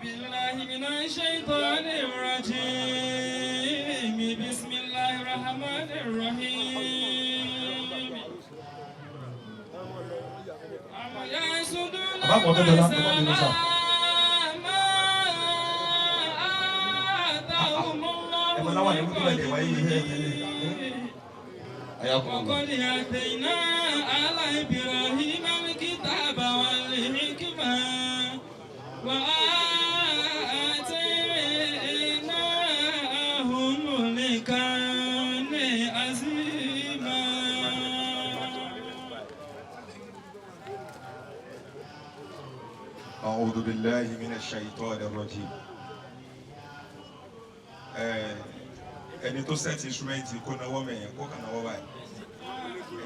بالله من الشيطان الرجيم بسم الله الرحمن الرحيم أما يحسدون الناس ما آتاهم الله من وقد آتينا على إبراهيم الكتاب والحكمة وآتيناهم ملكا عظيما. أعوذ بالله من الشيطان الرجيم. ẹni tó set instrument kó náwó mẹ́yẹn kó kàn náwó báyìí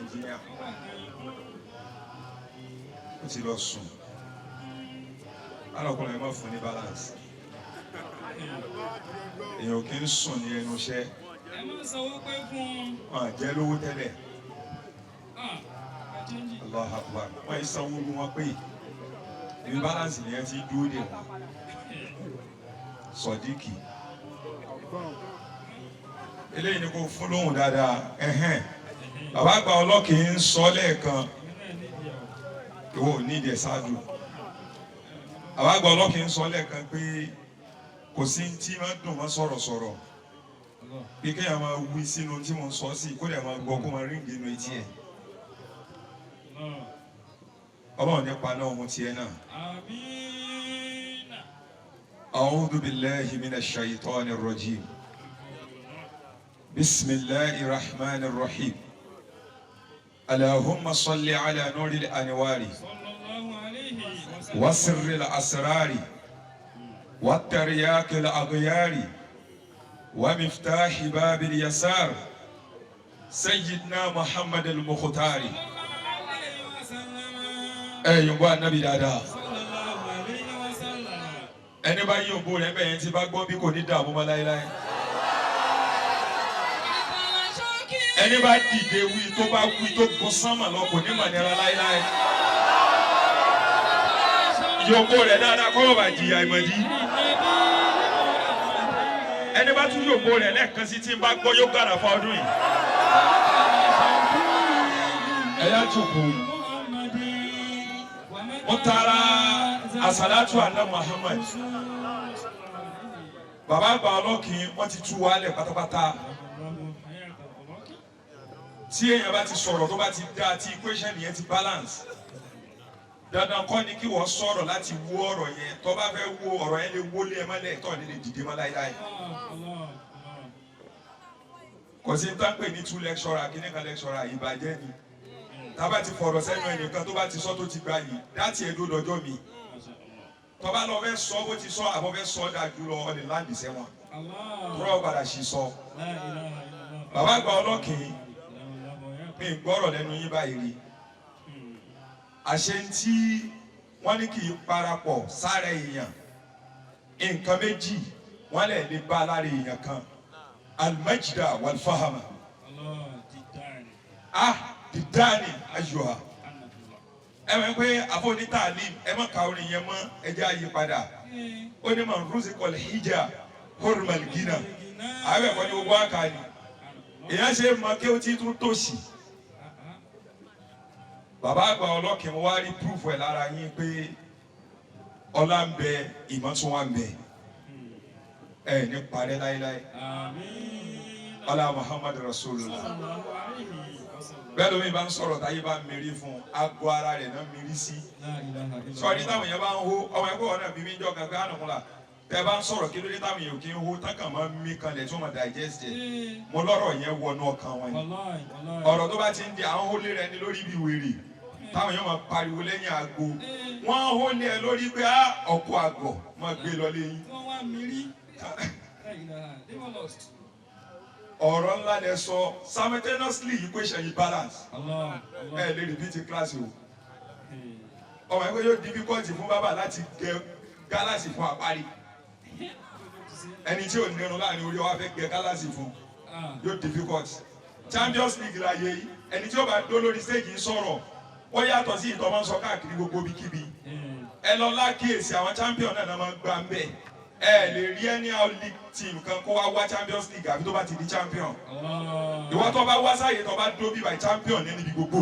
engineer ó ti lọ sùn alọ́kùnrin ẹ̀ má fún ní balance èèyàn kì í sùn ní ẹnu iṣẹ́ wọn jẹ́ lówó tẹ́lẹ̀ Allahu Akbar wọ́n yìí sanwó ní wọn pé ibi balance nìyẹn ti dúró dè wọ́n sọ̀díkì eléyìí ni kò fún lóhùn dáadáa bàbá àgbà ọlọ́kì ń sọ lẹ́ẹ̀kan ìwọ ò ní ìdí ẹ̀ ṣáájú bàbá àgbà ọlọ́kì ń sọ lẹ́ẹ̀kan pé kò sí tí máa ń dùn máa sọ̀rọ̀ bí kéèyàn máa wí sínú tí mo ń sọ sí kó dẹ̀ máa gbọ́ kó máa ríǹgì inú etí ẹ̀ ọlọ́run nípa náà ohun tiẹ̀ náà. A'udhu billahi minash shaitanir rajim. بسم الله الرحمن الرحيم اللهم صل على نور الأنوار وسر الأسرار والترياق الأغيار ومفتاح باب اليسار سيدنا محمد المختار يبقى النبي دادا ẹni bá yí ògbó rẹ̀ bẹ́ẹ̀ tí bá gbọ́ bí kò ní dààmú mọ́ láéláé. ẹni bá dìde wí tó bá wí tó gun sánmà lọ kò ní mà nira láéláé. yòókù rẹ̀ dáadáa kọ́ bàbá jìyà ìmọ̀dí. ẹni bá tún yòókù rẹ̀ lẹ́ẹ̀kan sí tí n bá gbọ́ yóò gbàrà fún ọdún yìí. ẹ̀yà tòkù mo tara asalatu ala Muhammad bàbá àgbà ọlọ́kìn wọ́n ti tú wálẹ̀ pátápátá. tí èèyàn bá ti sọ̀rọ̀ tó bá ti dá tí equation yẹn ti balance dandan kọ́ ni kí wọ́n sọ̀rọ̀ láti wó ọ̀rọ̀ yẹn tó bá fẹ́ wó ọ̀rọ̀ yẹn lè wọlé ẹ mọ́lẹ̀ tó ní lè dìde mọ́ láíláí. kò sí ní tápè ní two lecturer kíní kan lecturer ìbàjẹ́ ni tábà ti fọ̀rọ̀ sẹ́nu ẹnìkan tó bá ti sọ tó ti gbà yìí láti ẹ̀dọ́ lọ́jọ́ mi tó bá lọ fẹ́ sọ bó ti sọ àbọ̀ fẹ́ sọ dájú lọ ọ lè láǹdì sẹ́wọ̀n tó padà sí sọ. bàbá àgbà ọlọ́kìn mi gbọ́rọ̀ lẹ́nu yín báyìí rí àṣẹ tí wọ́n ní kì í parapọ̀ sára èèyàn nǹkan méjì wọ́n lè bá lára èèyàn kan al-majda wal-fahama dìdáàni ayọ̀ha ẹ mọ̀ pé àfọ̀ní tààlim ẹ má ka orin yẹn mọ́ ẹ jẹ́ àyè padà ó ní man ruzikal hija hurmal gina àbẹ̀ kọ́ni gbogbo àkàní èèyàn ṣe mọ kí ó ti tún tòṣì. bàbá àgbà ọlọ́kìn wá rí proof ẹ̀ lára yín pé ọlá ń bẹ ìmọ̀ tún wá ń bẹ ẹ ní parẹ́ láéláé ọlá Muhammadu Rasulullah bẹ́ẹ̀ lómi bá ń sọ̀rọ̀ táyé bá ń mérí fún agbo ara rẹ̀ náà mérí sí sọ̀rọ̀ ní táwọn yẹn bá ń hó ọmọ ẹgbẹ́ wọn náà bí mi ń jọ kankan ànàmúlà tẹ́ bá ń sọ̀rọ̀ kí ló dé táwọn èèyàn kì í hó tákàn máa ń mí kanlẹ̀ tí wọ́n máa digest ẹ̀ mo lọ́rọ̀ yẹn wọnú ọkàn wọn ni ọ̀rọ̀ tó bá ti ń di àwọn hólé rẹ ní lórí ibi wèrè táwọn èèyàn máa pariwo lẹ́yìn àgbo wọ́n hólé ẹ lórí pé ọkọ̀ àgọ̀ máa gbé lọ lẹ́yìn. ọ̀rọ̀ ńlá lẹ sọ simultaneously equation yìí balance ẹ lè repeat class o ọmọ ẹgbẹ́ yóò difficult fún bàbá láti gẹ gálàsì fún àparí ẹni tí ò nírun láàrin orí wa fẹ́ gẹ gálàsì fún yóò difficult Champions League la yẹ yìí ẹni tí ó bá dó lórí stage ń sọ̀rọ̀ ó yàtọ̀ sí ìtọ́ máa ń sọ káàkiri gbogbo bíkíbi ẹ lọ lákìyèsí àwọn champion náà máa ń gbà ń bẹ̀ ẹ lè rí ẹni league team kan kó wá Champions League àbí tó bá ti di champion ìwọ tó bá wá sáyé tó bá dúró bí by champion ní níbi gbogbo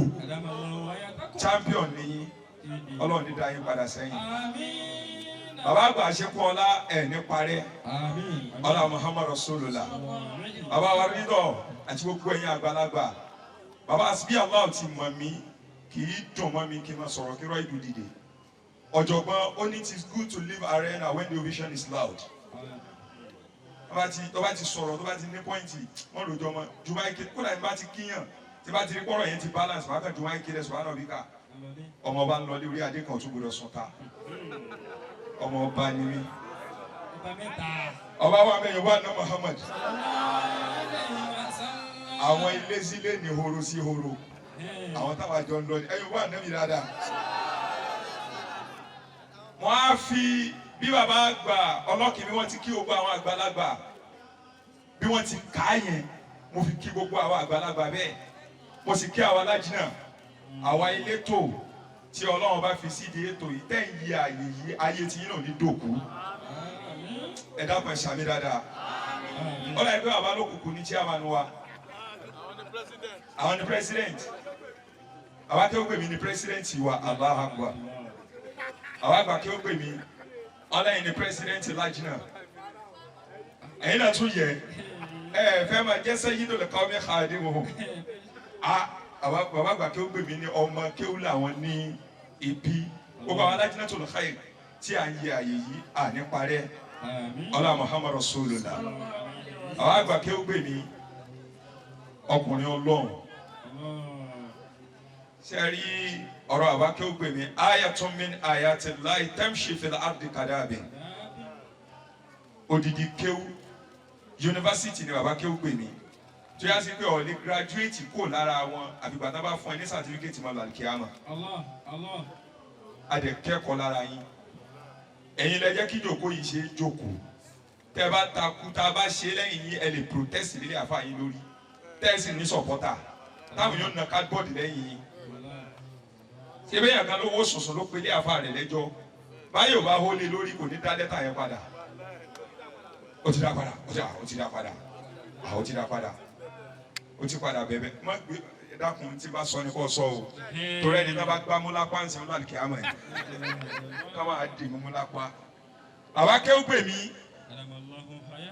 champion nìyí Ọlọ́run ní dá yín padà sẹ́yìn bàbá àgbà àṣekú ọlá ẹ̀ ní parẹ́ ọlá Muhammad Rasulullah bàbá wa rídọ̀ àti gbogbo ẹ̀yin àgbàlagbà bàbá àsìbí Allah ti mọ̀ mí kì í dùn mọ́ mi kí n máa sọ̀rọ̀ kí rọ́ ìdú dìde ọ̀jọ̀gbọ́n ó ní it is good to leave arena when the ovation is loud tó bá ti sọ̀rọ̀ tó bá ti ní pọ́ìntì wọ́n lò jọ mọ́ jùmọ̀ ike kódà ní bá ti kíyàn tí bá ti rí pọ́rọ̀ yẹn ti balance wákàn jùmọ̀ ike rẹ̀ sọ̀rọ̀ náà bí ká ọmọ ọba ń lọ lé orí adé kan tó gbọdọ̀ sùn ta ọmọ ọba ni mí ọba wa mẹ́yìn wà ná Muhammad àwọn ilé sílé ní horo sí horo àwọn táwa jọ ń lọ ní ẹ̀yìn wà ná mi dáadáa wọ́n á fi bí bàbá àgbà ọlọ́kìnrin wọ́n ti kí gbogbo àwọn àgbàlagbà bí wọ́n ti kà á yẹn mo fi kí gbogbo àwọn àgbàlagbà bẹ́ẹ̀ mo sì kí àwọn alájìnà àwa elétò tí Ọlọ́run bá fi sídìí ètò yìí tẹ́ ń yí ààyè yìí ayé tí yín náà ní dòkú ẹ dákun ẹ ṣàmì dáadáa ọlọ́ ẹgbẹ́ bàbá lókùnkùn ní chairman wa àwọn ni president àwa tẹ́ ó pè mí ní president wa Allahu Akbar àwọn àgbà kí ó pè mí ọlọ́yin ní president lajina ẹ̀yin náà tún yẹ ẹ fẹ́ máa jẹ́ sẹ́yìn tó lè kọ́ mi xaadé wò àwọn àgbà kí ó pè mí ní ọmọ kéwù làwọn ní ibi gbogbo àwọn lajina tó lè xa yìí tí à ń yẹ àyè yìí à ní parẹ́ ọlá Muhammad Rasulullah àwọn àgbà kí ó pè mí ọkùnrin Ọlọ́run sẹ́rí ọ̀rọ̀ àbá kí ó gbè mí ayatun min ayatillahi tamshi fil ardi kadabin odidi kéwú yunifásitì ni bàbá kí ó gbè mí tó yá sí pé ó lè graduate kó lára wọn àbígbà tá bá fún ẹ ní certificate mọ́ lálùkíyàmà adẹ kẹ́kọ̀ọ́ lára yín ẹ̀yin lẹ jẹ́ kí jòkó yìí ṣe jókòó tẹ́ bá takú tá a bá ṣe lẹ́yìn yín ẹ lè protest nílé àfa yín lórí tẹ́ ẹ sì ní supporter táwọn yóò na cardboard lẹ́yìn yín ebe yàn kan lówó sọ̀sọ̀ ló pelé àfa rẹ̀ lẹ́jọ́ báyìí ò bá hólé lórí kò ní dá lẹ́tà yẹn padà ó ti dá padà ó ti dá padà ó ti dá padà ó ti padà bẹ̀bẹ̀ má gbé dákun tí bá sọ ni kò sọ o torí ẹni náà bá gbá mú lápá ń sẹ́wọ́n láti kí á mọ̀ ẹ́ ká máa dì mú lápá bàbá kéwù pè mí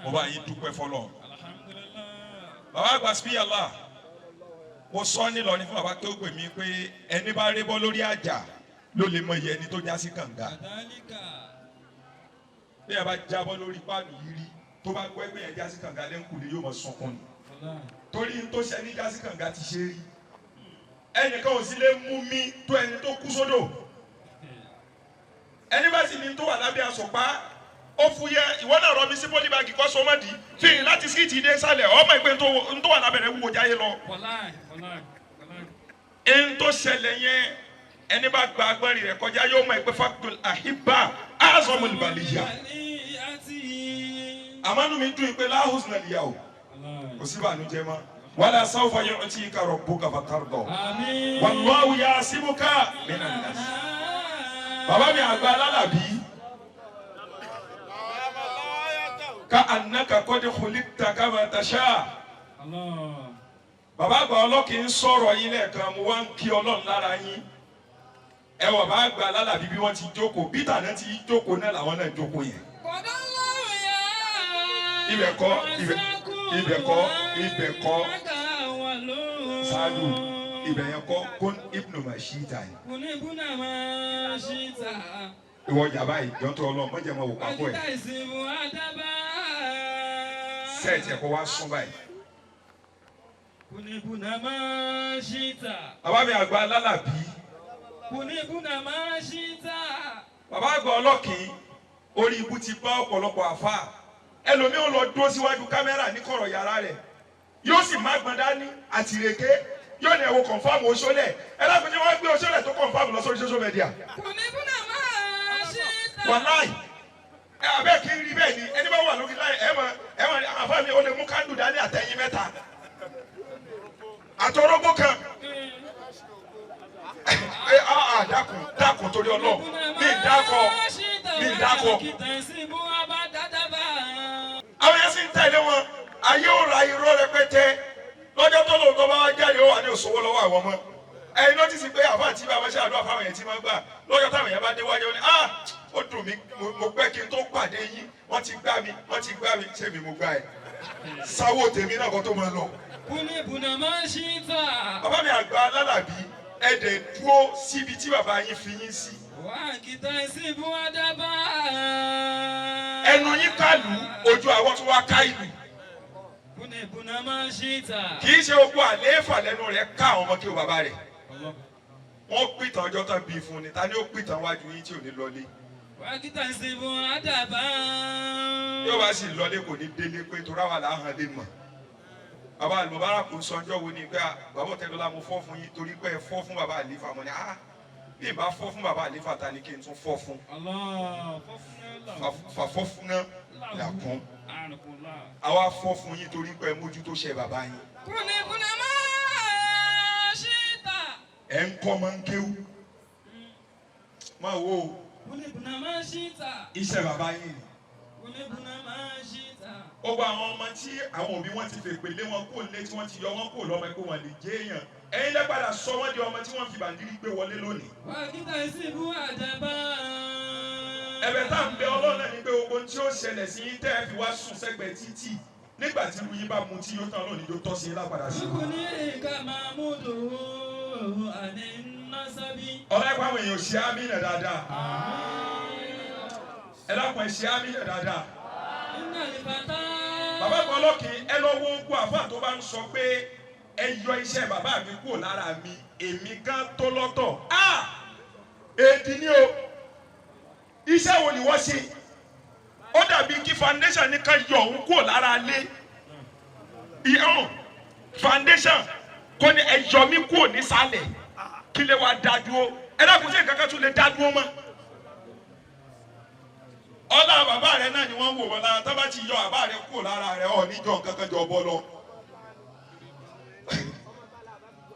mo bá yín dúpẹ́ fọlọ́ bàbá àgbà síbí yàrá mo sọ nílọ ní fún bàbá tó gbè mí pé ẹni bá rébọ́ lórí àjà ló lè mọ iye ẹni tó já sí kànga bí ẹ bá jábọ́ lórí páànù yìí rí tó bá gbọ́ ẹgbẹ́ yẹn já sí kànga lẹ́ńkùlé yóò mọ sunkún ni torí n tó ṣe ní já sí kànga ti ṣe rí ẹnìkan ò sí lè mú mi tó ẹni tó kú sódò ẹni bá sì ní tó wà lábẹ́ àsopá ó fúyẹ́ ìwọ náà rọ mi sí pólíbàgì kọ́ sọmọdì fi láti síìtì dé sálẹ̀ ọmọ ìpè tó wà lábẹ́rẹ́ wúwo jáyé lọ. ẹni tó ṣẹlẹ̀ yẹn ẹni bá gba agbẹ́rì rẹ̀ kọjá yóò mọ ìpè faktul ahibba azamul baliya. àmọ́nù mi dùn ìpè láhùs náà lìyà o kò sí bànújẹ́ mọ́ wala sawfa yu'tika rabbuka fatarda wallahu ya'simuka minan nas. bàbá mi àgbà alálàbí. ka annaka qad khuliqta kama tasha. Bàbá àgbà ọlọ́kì ń sọ̀rọ̀ yín lẹ́ẹ̀kan mo wá ń kí Ọlọ́run lára yín. Ẹ wọ̀ bá àgbà lálàbí bí wọ́n ti jókòó bítà náà ti jókòó náà làwọn náà jókòó yẹn. Ibẹ̀ kọ́ ṣáájú ibẹ̀ yẹn kọ́ kún ibnu mashita yìí. Kún ibnu mashita. Ìwọ jàmbá yìí jọ́ntọ́ Ọlọ́run mọ́jẹ́ mọ́ wò pápọ̀ ẹ̀. Sẹ́ẹ̀tì ẹ̀kọ́ wá sún báyìí. Kunibuna mashita. Bàbá mi àgbà alálàbí. Kunibuna mashita. Bàbá àgbà ọlọ́kìn orí ibú ti bá ọ̀pọ̀lọpọ̀ àfà. Ẹlòmíì ó lọ dúró síwájú kámẹ́rà ní kọ̀rọ̀ yàrá rẹ̀. Yóò sì má gbọ́n dání àtìrèké. Yóò ní ẹ̀wọ̀ kọ̀nfàmù Oṣólẹ̀. Ẹ lápẹjẹ wọ́n gbé Oṣólẹ̀ tó kọ̀nfàmù lọ sórí social media. Kunibuna mashita. Wàláì. Abẹ́ kí n rí bẹ́ẹ̀ ni ẹni bá wà lórí láì ẹ̀wọ̀n àfáà mi ó lè mú kándù dání àtẹ̀yìn mẹ́ta. Àtọ̀rọ̀gbó kan. Dákun torí Ọlọ́run. Mi dákọ̀ mi dákọ̀. àwọn yẹn sì ń tẹ̀lé wọn ayé ò ra irọ́ rẹpẹtẹ lọ́jọ́ tó lòótọ́ bá wá jáde ó wà ní òṣòwò lọ́wọ́ àwọn ọmọ ẹ̀yin náà ti sì pé àfa àti bàbá ṣe àdúrà fáwọn yẹn tí wọ́n gbà lọ́jọ́ táwọn yẹn bá dé wájú ó ní ó dùn mí mo pẹ́ kí n tó pàdé yín wọ́n ti gbá mi ṣé mi mo gbá ẹ̀ sáwó tèmi náà kó tó máa lọ. bàbá mi àgbà alálàbí ẹ̀dẹ̀ dúró síbi tí bàbá yín fi yín sí. ẹnu yín kálù ojú àwọn tó wá ká ìlú. kì í ṣe ogun àlééfà lẹ́nu rẹ̀ ká àwọn ọmọ kí o bàbá rẹ̀. wọ́n pìtàn ọjọ́ tán bí fún ni ta ni ó pìtàn wájú yín tí ò ní lọlé. yóò bá sì lọlé kò ní délé pé torá wà láhàn lè mọ̀. bàbá àlùmọ́bárà kò sọ ọjọ́ wo ni pé bàbá Ọ̀tẹ́dọ́là mo fọ́ fún yín torí pé ẹ fọ́ fún bàbá àlífà mọ́ ni bí n bá fọ́ fún bàbá àlífà ta ni kí n tún fọ́ fún. fàfọ́ fún náà làkún. àwa fọ́ fún yín torí pé mójútó ṣe bàbá yín. ẹ̀ ń kọ́ máa ń kéwú. máa wo iṣẹ́ bàbá yín ni. ó gba àwọn ọmọ tí àwọn òbí wọn ti fèpè lé wọn kó lé tí wọ́n ti yọ wọn kó lọ́mọ pé wọ́n lè jẹ́ èèyàn. ẹ̀yin lẹ́ padà sọ wọ́n di ọmọ tí wọ́n fi bàndírí gbé wọlé lónìí. ẹ̀bẹ̀ tá à ń bẹ Ọlọ́run náà ni pé gbogbo tí ó ṣẹlẹ̀ sí yín tẹ́ ẹ fi wá sùn sẹ́gbẹ̀ẹ́ títì nígbà tí irú yín bá mu tí yóò tán lónìí yóò tọ́ sí yín lápadà sí. ọlọ́pàá àwọn èèyàn ṣe àmì náà dáadáa. ẹ dákun ẹ ṣe àmì náà dáadáa. bàbá kan lọ́kì ẹ lọ wo ogun àfáà tó bá ń sọ pé ẹ yọ iṣẹ́ bàbá mi kúrò lára mi èmi gan tó lọ́tọ̀. èdè ni o iṣẹ́ wo ni wọ́n ṣe ó dàbí kí foundation ní ká yọ òun kúrò lára lé foundation kò ní ẹ yọ mí kúrò nísàlẹ̀ kí lè wá dá dúró ẹ dákun sí nǹkan kan tún lè dá dúró mọ́. ọlá bàbá rẹ náà ni wọ́n wò wọ́n lára tó bá ti yọ bàbá rẹ kúrò lára rẹ ọ̀ níjọ nǹkan kan jọ bọ́ lọ.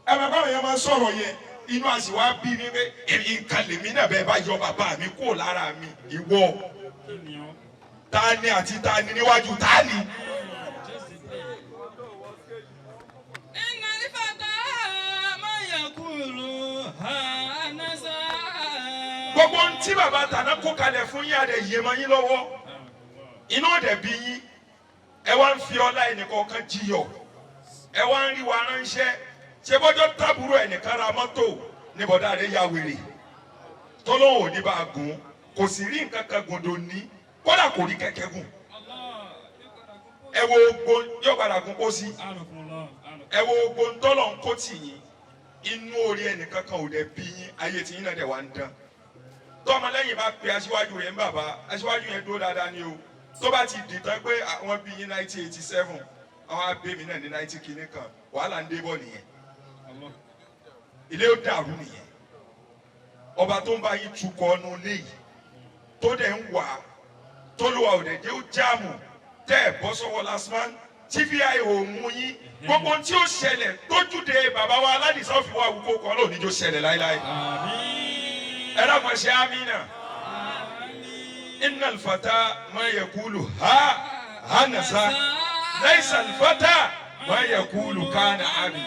ẹ bàbá yẹn máa sọ̀rọ̀ yẹn inú àṣìwá bí mi pé nǹkan lèmi náà bẹ́ẹ̀ bá yọ bàbá mi kúrò lára mi ìwọ tani àti tani níwájú tani. gbogbo ohun tí bàbá tàná kó kalẹ̀ fún yín adé yé mọ́ yín lọ́wọ́ inú òde bí yín ẹ wá ń fi ọlá ẹnìkọ̀ọ̀kan jiyọ̀ ẹ wá ń rí wa ránṣẹ́ ṣe bọ́jọ́ tábùrù ẹnìkan ra mọ́tò ní bọ̀dá rẹ̀ ya wèrè tọ́lọ́wọ́ ní bá a gùn kò sì rí nǹkan kan gùn dòní kódà kò rí kẹ̀kẹ́ gùn ẹ wo ogbó yóò padà gùn kó sí ẹ wo ogbó ntọ́lọ̀ ń kó tì yín inú orí ẹnìkan kan ò dẹ̀ bí yín ayé tí yín náà dẹ̀ wá ń dán tọ́mọlẹ́yìn bá pe aṣíwájú rẹ̀ ń bàbá aṣíwájú yẹn dúró dáadáa ni o tó bá ti dìtàn pé àwọn bí yín 1987 àwọn abémi náà ní 90 kìíní kan wàhálà ń dé bọ̀ nìyẹn ilé ó dàrú nìyẹn ọba tó ń bá yín tukọ̀ ọ́nù léyìí tó dẹ̀ ń wà tó lù wà òdẹ̀dẹ̀ ó jáàmù tẹ́ ẹ̀ bọ́ sọ́wọ́ lásán tvi òun yín gbogbo tí ó ṣẹlẹ̀ tójúde bàbá wa aládìsá òfin wa wúkọ́ kọ́ lónìí tó ṣẹlẹ̀ láéláé ẹ dàgbà ṣe amínà innal fata ma yakulu ha nasa laysa al fata ma yakulu kana abi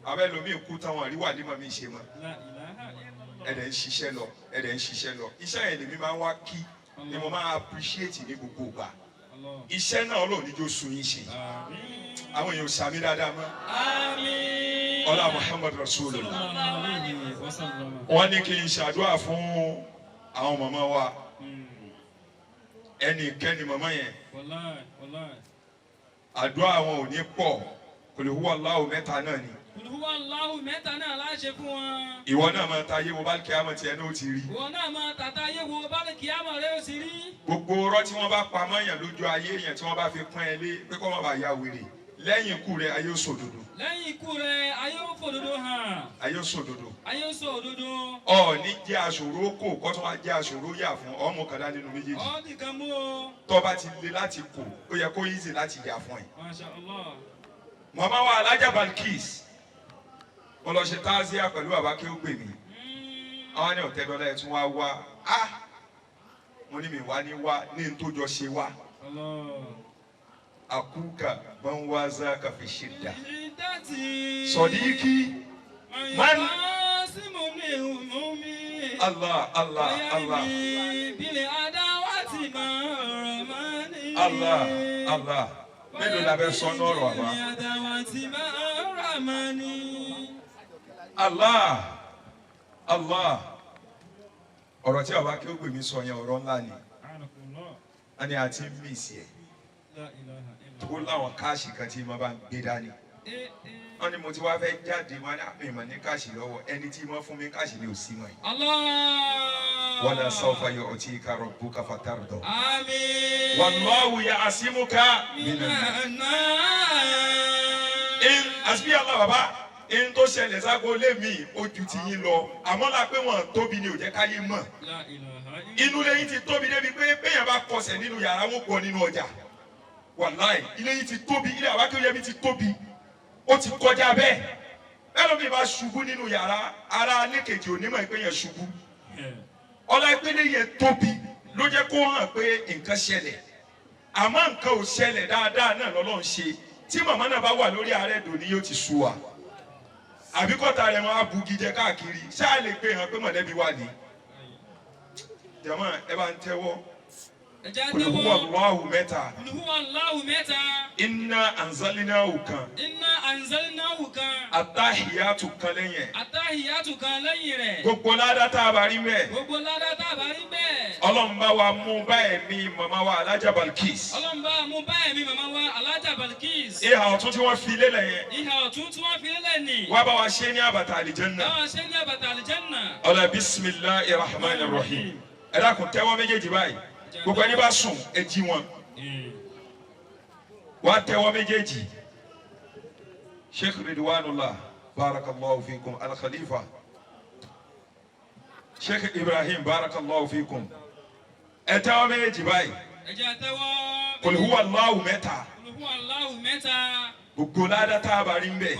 abẹ́ lomi kú táwọn àríwá ní màmí ṣe mọ́ ẹ̀dẹ̀ ń ṣiṣẹ́ lọ iṣẹ́ yẹn lèmi máa ń wá kí ni mo máa appreciate ní gbogbo ìgbà iṣẹ́ náà Ọlọ́run níjó sun yín ṣe àwọn èèyàn sàmì dáadáa mọ́ ọlá Muhammad Rasulullah wọ́n ní kí n ṣàdúrà fún àwọn màmá wa ẹnìkẹ́ni màmá yẹn àdúrà àwọn ò ní pọ̀ Qul huwa Allahu mẹ́ta náà ni. Olùwà Allahu mẹ́ta náà láṣẹ fún wọn. Ìwọ náà máa ta ayé wo bálùkì àmọ́ tiẹ̀ náà ó ti rí. Ìwọ náà máa tàtà ayé wo bálùkì àmọ́ rẹ ó sì rí. Gbogbo ọ̀rọ̀ tí wọ́n bá pamọ́ yẹn lójú ayé yẹn tí wọ́n bá fi pọ́n ẹ lé pé kọ́ máa bá ya wèrè lẹ́yìn ikú rẹ ayé ó sòdodo. Lẹ́yìn ikú rẹ ayé ó fòdodo hàn. Ayé ó sòdodo. Ayé ó sòdodo. Ní jẹ́ aṣòro kò kọ́ tó wá jẹ́ aṣòro yà fún ọmọ kàdá nínú méjèèjì. Nìkan mú o. Tó bá ti le láti kò ó yẹ kó easy láti yà fún ẹ. Masha Allah. Màmá wa Alájà Balkis wọ́n lọ ṣe táàzíà pẹ̀lú bàbá kí ó gbè mí àwọn ní Ọ̀tẹ́dọ́lá ẹ̀ tún wá mo ní mi wá ní wá ní ntòjọ́ ṣe wá. Akuka man wazaka fi shidda Sadiqi man Allah Allah Allah Allah Allah mélòó la bẹ sọ n'ọ̀rọ̀ àwa Allah Allah ọ̀rọ̀ tí àwa kí ó gbè mí sọ yẹn ọ̀rọ̀ ńlá ni a ní àti mísì ẹ̀ tó láwọn káàṣì kan tí mo bá ń gbé dání wọ́n ní mo ti wá fẹ́ jáde wọn ní àmì ìmọ̀ ní káàṣì lọ́wọ́ ẹni tí mo fún mi káàṣì ní òsì mọ́ yìí wala sawfa yu'tika rabbuka fatarda àmín wallahu ya'simuka minan nas àsìbí Allah bàbá in tó ṣẹlẹ̀ ságo lé mi ojú ti yín lọ àmọ́ la pé wọ́n tóbi ni ò jẹ́ káyé mọ̀ inú lẹ́yìn ti tóbi débi pé béèyàn bá kọsẹ̀ nínú yàrá wọn pọ̀ nínú ọjà wàláì ilé yìí ti tóbi ilé Àwa Kewuyemi ti tóbi ó ti kọjá bẹ́ẹ̀ ẹlòmíì bá ṣubú nínú yàrá ara alékejì onímọ̀ ìpè yẹn ṣubú ọlá ìpínlẹ̀ yẹn tóbi ló jẹ́ kó hàn pé nǹkan ṣẹlẹ̀ àmọ́ nǹkan ò ṣẹlẹ̀ dáadáa náà lọ́lọ́run ṣe tí màmá náà bá wà lórí ààrẹ dòní yóò ti sú wa àbíkọ́ta rẹ̀ máa bugi jẹ káàkiri ṣáà lè gbé hàn pé mọ̀lẹ́bí wà ní jàmá ẹ bá ń tẹ́wọ́ Qul huwa Allahu mẹ́ta. Qul huwa Allahu mẹ́ta. Inna anzalnahu kan. Inna anzalnahu kan. Attahiyatu kan lẹ́yìn. Attahiyatu kan lẹ́yìn rẹ̀. Gbogbo ládá tá a bá rí bẹ́ẹ̀. Gbogbo ládá tá a bá rí bẹ́ẹ̀. Ọlọ́run bá wa mú bá ẹ̀mí màmá wa Alájà Balkis. Ọlọ́run bá wa mú bá ẹ̀mí màmá wa Alájà Balkis. Ìhà ọ̀tún tí wọ́n fi lélẹ̀ yẹn. Ìhà ọ̀tún tí wọ́n fi lélẹ̀ ni. Wá bá wa ṣe ní àbàtà àlìjẹ́nnà. Bá wa ṣe ní àbàtà àlìjẹ́nnà. Ọlá bismillahir rahmanir rahim. Ẹ dákun tẹ́wọ́ méjèèjì báyìí. Gbogbo ẹni bá sùn ẹ jí wọn wá tẹ́wọ́ méjèèjì Sheikh Ridwanullah barakallahu fikum al-Khalifa Sheikh Ibrahim barakallahu fikum ẹ tẹ́wọ́ méjèèjì báyìí Qul huwa Allahu mẹ́ta gbogbo ládá tá a bá rí ń bẹ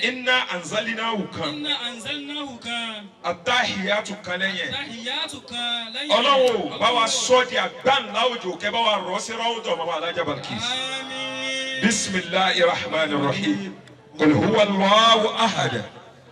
inna anzalnahu kan attahiyatu kan lẹ́yìn Ọlọ́run bá wa sọ di àgbáńlá òjò kẹ́ bá wa rọ̀ sí rọ́ọ̀dọ̀ màmá Alájà Balkis bismillahir rahmanir rahim qul huwa Allahu ahad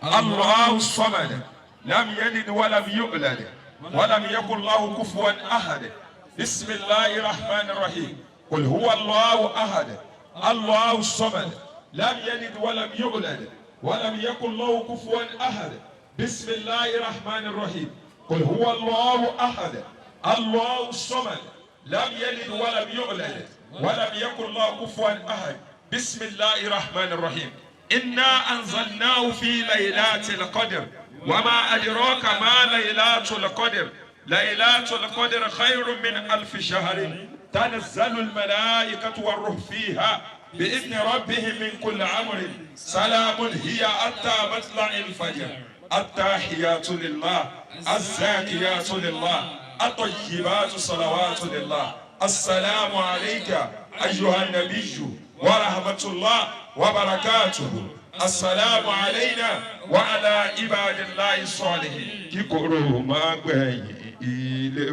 Allahu samad lam yalid wa lam yulad wa lam yakul lahu kufuwan ahad bismillahir rahmanir rahim qul huwa Allahu ahad Allahu samad lam yalid wa lam yulad wa lam yakul lahu kufuwan ahad bismillahir rahmanir rahim qul huwa Allahu ahad Allahu samad lam yalid wa lam yulad wa lam yakul lahu kufuwan ahad bismillahir rahmanir rahim inna anzalnahu fi laylatil qadr wa ma adraka ma laylatul qadr laylatul qadr khayrun min alf shahrin تنزل الملائكة والروح فيها بإذن ربهم من كل أمر سلام هي حتى مطلع الفجر التحيات لله الزاكيات لله الطيبات صلوات لله السلام عليك أيها النبي ورحمة الله وبركاته السلام علينا وعلى عباد الله الصالحين كيكورو ما بين إلى